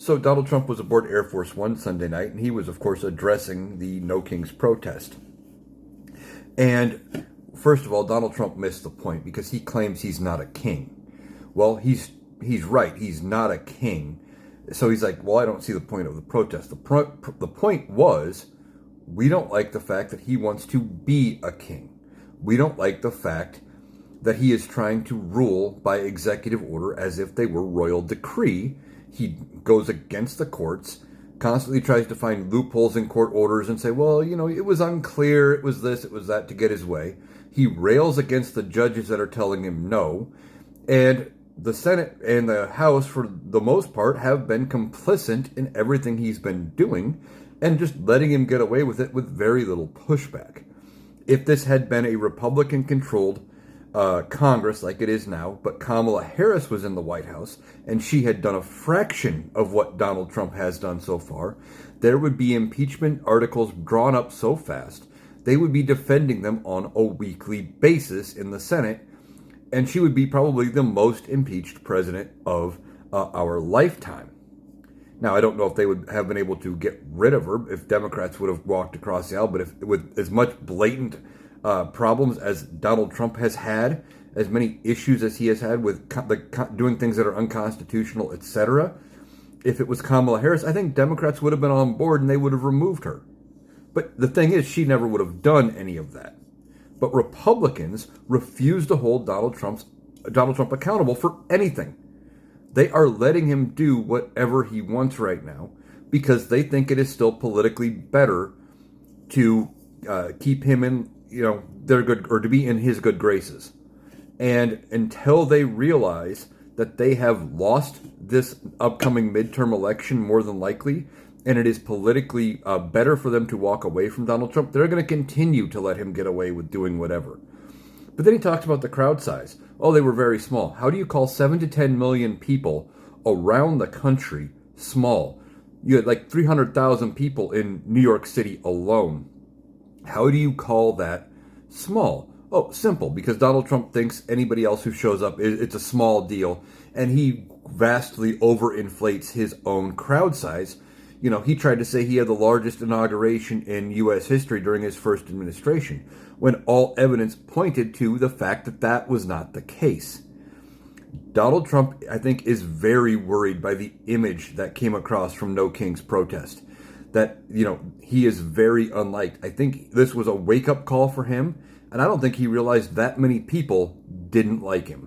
So Donald Trump was aboard Air Force One Sunday night, and he was, of course, addressing the No Kings protest. And first of all, Donald Trump missed the point because he claims he's not a king. Well, he's right. He's not a king. So he's like, well, I don't see the point of the protest. The point was, we don't like the fact that he wants to be a king. We don't like the fact that he is trying to rule by executive order as if they were royal decree. He goes against the courts, constantly tries to find loopholes in court orders and say, well, it was unclear, it was this, it was that, to get his way. He rails against the judges that are telling him no. And the Senate and the House, for the most part, have been complicit in everything he's been doing and just letting him get away with it with very little pushback. If this had been a Republican-controlled Congress like it is now, but Kamala Harris was in the White House and she had done a fraction of what Donald Trump has done so far, there would be impeachment articles drawn up so fast, they would be defending them on a weekly basis in the Senate, and she would be probably the most impeached president of our lifetime. Now, I don't know if they would have been able to get rid of her if Democrats would have walked across the aisle, but if with as much blatant problems as Donald Trump has had, as many issues as he has had with doing things that are unconstitutional, etc., if it was Kamala Harris, I think Democrats would have been on board and they would have removed her. But the thing is, she never would have done any of that. But Republicans refuse to hold Donald Trump accountable for anything. They are letting him do whatever he wants right now because they think it is still politically better to keep him in, their good, or to be in his good graces. And until they realize that they have lost this upcoming midterm election, more than likely, and it is politically better for them to walk away from Donald Trump, they're going to continue to let him get away with doing whatever. But then he talks about the crowd size. Oh, they were very small. How do you call 7 to 10 million people around the country small? You had like 300,000 people in New York City alone. How do you call that small? Oh, simple, because Donald Trump thinks anybody else who shows up, it's a small deal, and he vastly overinflates his own crowd size. He tried to say he had the largest inauguration in U.S. history during his first administration, when all evidence pointed to the fact that that was not the case. Donald Trump, I think, is very worried by the image that came across from No Kings protest. That, he is very unliked. I think this was a wake-up call for him, and I don't think he realized that many people didn't like him.